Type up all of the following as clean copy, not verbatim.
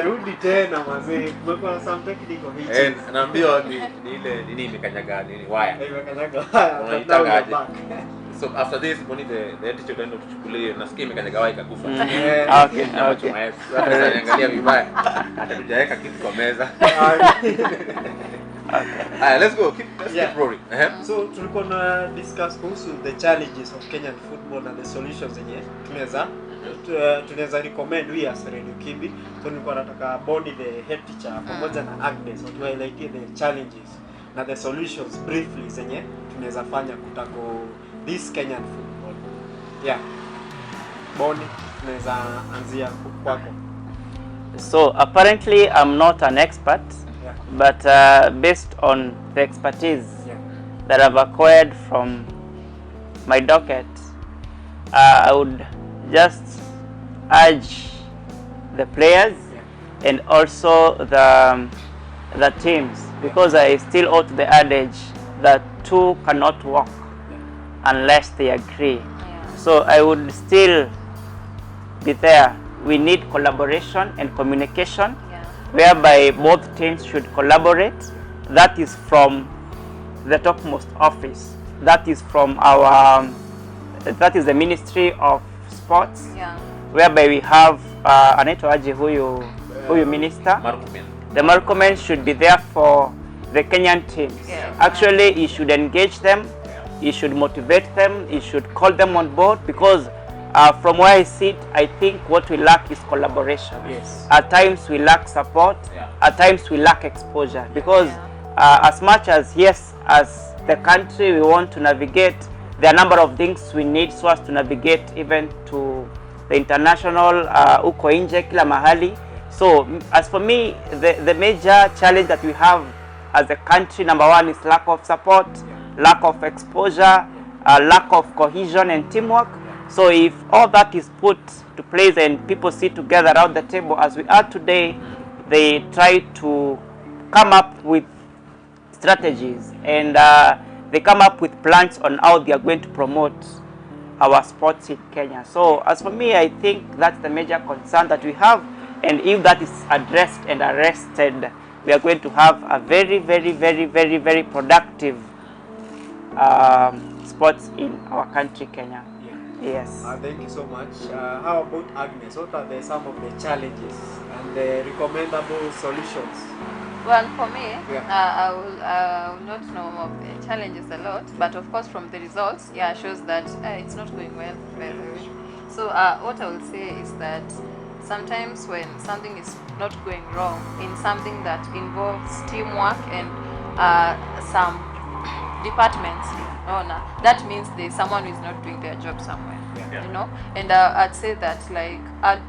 Rudi tena mazee. Kumekuwa some technical hitches. Naambiwa ni ile nini imekanyaga nini waya. Imekanyaga waya. Unaitaka aje? So after this money the attitude ndio tuchukulie nasikia imekanyaga waya ikakufa. Okay. Sasa niangalia vibaya. Hata tujaweka kitu kwa meza. Okay. Let's go. Keep rolling. So tulikuwa na discuss kuhusu the challenges of Kenyan football and the solutions zenye tunaweza recommend we as Radio Kibii. So nilikuwa nataka Boni the head teacher pamoja na Agnes to highlight the challenges na the solutions briefly zenye tunaweza fanya kutako this Kenyan football. Boni, tunaweza anzia kwako. So apparently I'm not an expert, but based on the expertise that I've acquired from my docket, I would just urge the players and also the teams, because I still hold to the adage that two cannot walk unless they agree. So I would still be there. We need collaboration and communication, whereby both teams should collaborate. That is from the topmost office. That is from our, that is the Ministry of Sports, whereby we have anaitwaje huyu minister. The Marcomen should be there for the Kenyan teams. Actually, he should engage them, he should motivate them, he should call them on board, because from where I sit, I think what we lack is collaboration. At times we lack support, at times we lack exposure, because as much as as the country we want to navigate, there are a number of things we need so as to navigate even to the international uko nje kila mahali. So as for me, the major challenge that we have as a country, number one, is lack of support, lack of exposure, lack of cohesion and teamwork. So if all that is put to place and people sit together around the table as we are today, they try to come up with strategies and they come up with plans on how they are going to promote our sports in Kenya. So as for me, I think that's the major concern that we have, and if that is addressed and arrested, we are going to have a very, very, very, very, very productive sports in our country, Kenya. Yes. Thank you so much. How about Agnes? What are some of the challenges and the recommendable solutions? Well, for me, I will not know of the challenges a lot, but of course from the results, shows that it's not going well. So what I will say is that sometimes when something is not going wrong in something that involves teamwork and some departments, that means there's someone who is not doing their job somewhere, you know. And I'd say that, like, I'd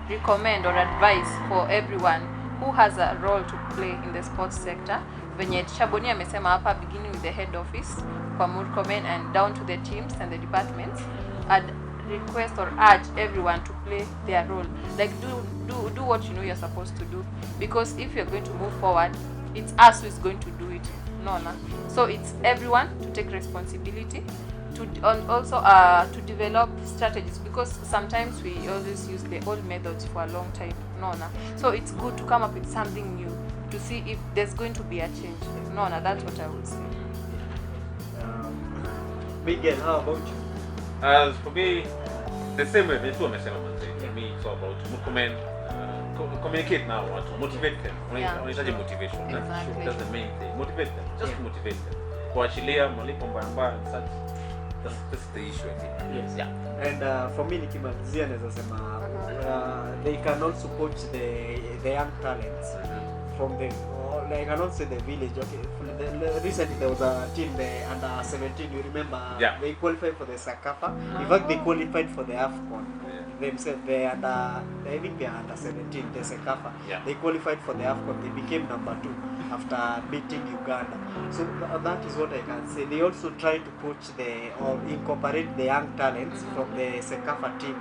recommend or advise for everyone who has a role to play in the sports sector. Venye Chaboni amesema hapa, beginning with the head office kwa Murkomen and down to the teams and the departments, I'd request or urge everyone to play their role. Like, do what you know you're supposed to do, because if you're going to move forward, it's us who is going to do it. So it's everyone to take responsibility and also to develop strategies, because sometimes we always use the old methods for a long time. So it's good to come up with something new to see if there's going to be a change. That's what I would say. Miguel, how about you? As for me, the same way, for me, it's all about movement, communicate now, to motivate them. Motivation. Exactly. That's the main thing. Motivate them. Just motivate them. Kuachilia malipo mbaya and such. That's the issue, I think. Yes. And for me, nikimalizia naweza sema they can also coach the young talents from the, I cannot say the village. Okay, recently there was a team, the under 17. You remember? They qualified for the Sakafa. In fact, they qualified for the AFCON. Themselves, I think they are under 17, the Sekafa. They qualified for the AFCON. They became number 2 after beating Uganda. So that is what I can say. They also try to coach or incorporate the young talents from the Sekafa team.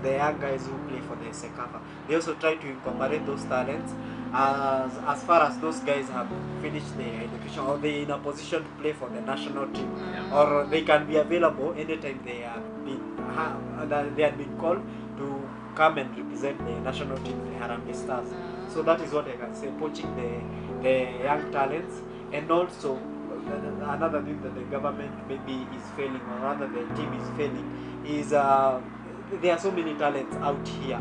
The young guys who play for the Sekafa. They also try to incorporate those talents as far as those guys have finished their education, or they in a position to play for the national team, or they can be available anytime they have been called to come and represent the national team, the Harambee Stars. So that is what I can say, poaching the young talents. And also another thing that the government maybe is failing, or rather the team is failing, is there are so many talents out here.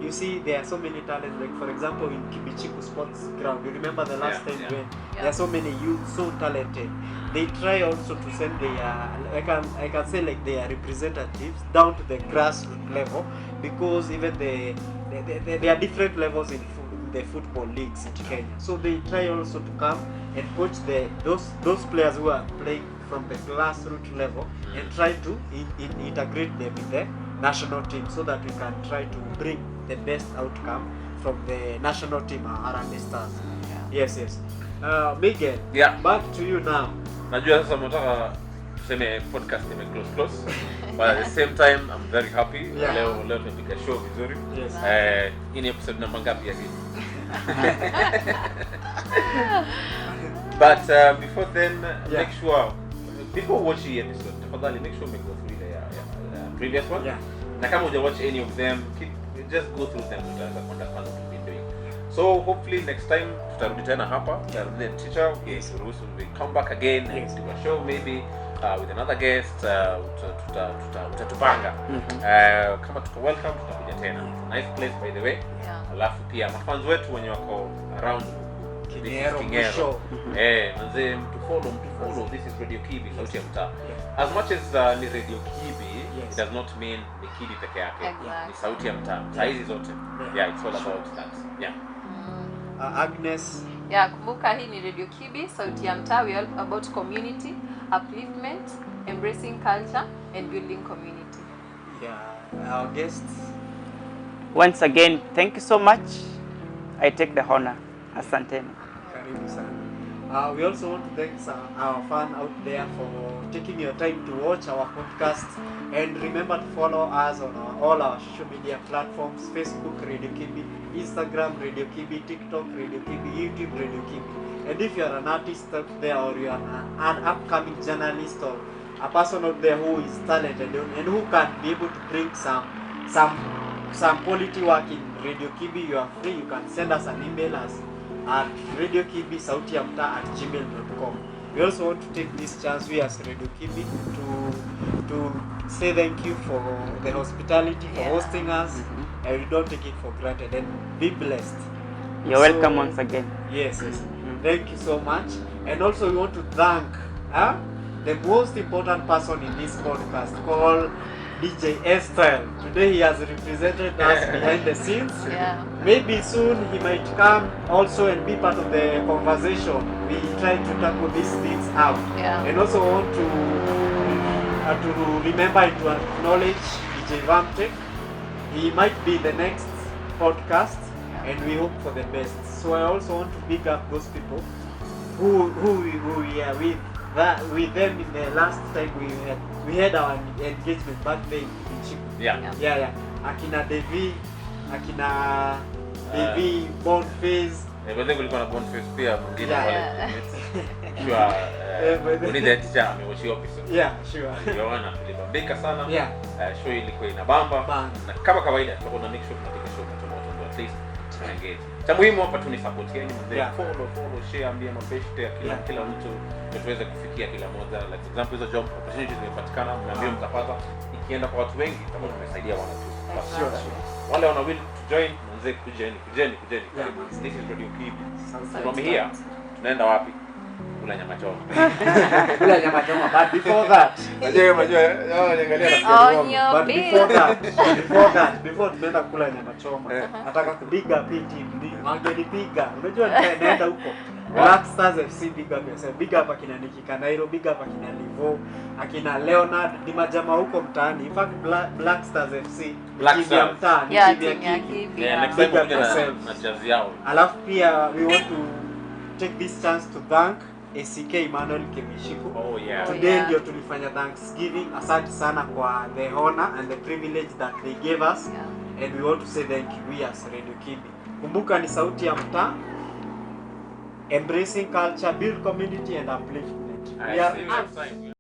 You see, there are so many talents, like for example in Kibii sports ground, you remember the last time when there are so many youth so talented. They try also to send their, I can say like their representatives down to the grassroots level, because even there are different levels in the football leagues in Kenya. So they try also to come and coach those players who are playing from the grassroots level and try to integrate them in the national team, so that we can try to bring the best outcome from the national team, Harambee Stars. Yes. Miguel, back to you now. Najua sasa mnataka tuseme podcast close but at the same time I'm very happy. Leo tumepiga show vizuri. Hii ni episode namba ngapi hivi? But before then, make sure before watching the episode, tafadhali make sure you go through the previous one. Na kama huja watch any of them, just go through them to understand what we've been doing. So hopefully next time tutarudi tena hapa, tutarudi teacher, we come back again and do a show maybe with another guest. Tutatupanga. Kama tuko welcome, tutakuja tena. Nice place by the way. Alafu pia mafans wetu wenye wako around Kingero. Manze mtu follow. This is Radio Kibii, sauti ya mtaa. As much as ni Radio Kibii, it does not mean ni Kibii peke yake. Ni sauti ya mtaa. Hizi zote. It's all about that. Agnes. Kumbuka hii ni Radio Kibii, sauti ya mtaa. We are all about community, upliftment, embracing culture and building community. Our guests. Once again, thank you so much. I take the honor. Asanteni. Karibu sana. We also want to thank our fan out there for taking your time to watch our podcast, and remember to follow us on all our social media platforms: Facebook Radio Kibii, Instagram Radio Kibii, TikTok Radio Kibii, YouTube Radio Kibii. And if you are an artist out there, or you are an upcoming journalist, or a person out there who is talented and who can be able to bring some quality work in Radio Kibii, you are free. You can send us an email at radiokibisauti-ya-mtaa@gmail.com. We also want to take this chance, we as Radio Kibii, to say thank you for the hospitality, for hosting us, and we don't take it for granted, and be blessed. You're welcome once again. Yes. Thank you so much. And also we want to thank the most important person in this podcast, called DJ Estelle. Today he has represented us behind the scenes. Maybe soon he might come also and be part of the conversation. We try to tackle these things out. And also want to remember and to acknowledge DJ Vamtek. He might be the next podcast, and we hope for the best. So I also want to big up those people who we are with them in the last time we had our engagement back then in Chico. Akina Devi, Boniface. Kulikuwa na Boniface pia mwingine pale. Unile teacher amewachia episode. Sure. Yohana tulibambika sana. Show ilikuwa inabamba. Na kama kawaida tutakuwa na make sure tunapiga show moto at least tunaengage. Cha muhimu hapa tu ni support yenu, follow, share, ambia mabeshte kila mtu tuweze kufikia kila mmoja. Like example, hizo job opportunities zimepatikana, mnaambia mtapata. Ikienda kwa watu wengi kama tumesaidia watu. Sure. Wale wana will to join, mwanze kujeni. This is Radio Kibii. From here tunaenda wapi? Kula nyama choma. But before that, before tunaenda kula nyama choma, nataka kupiga piti wangenipiga. Unajua naenda huko Black Stars FC, big up yourself. Big up akina Nikika Nairo, big up akina Livo, akina Leonard, ni majama huko mtaani. In fact Black Stars FC, Kibii mtaani, Kibii. Next time na jazz yao. Alafu pia we want to take this chance to thank ACK Emmanuel Kemishiku. Today ndio tulifanya Thanksgiving. Asante sana kwa the honor and the privilege that they gave us. And we want to say thank you, we as Radio Kibii. Kumbuka ni sauti ya mtaa, embracing culture, build community and upliftment.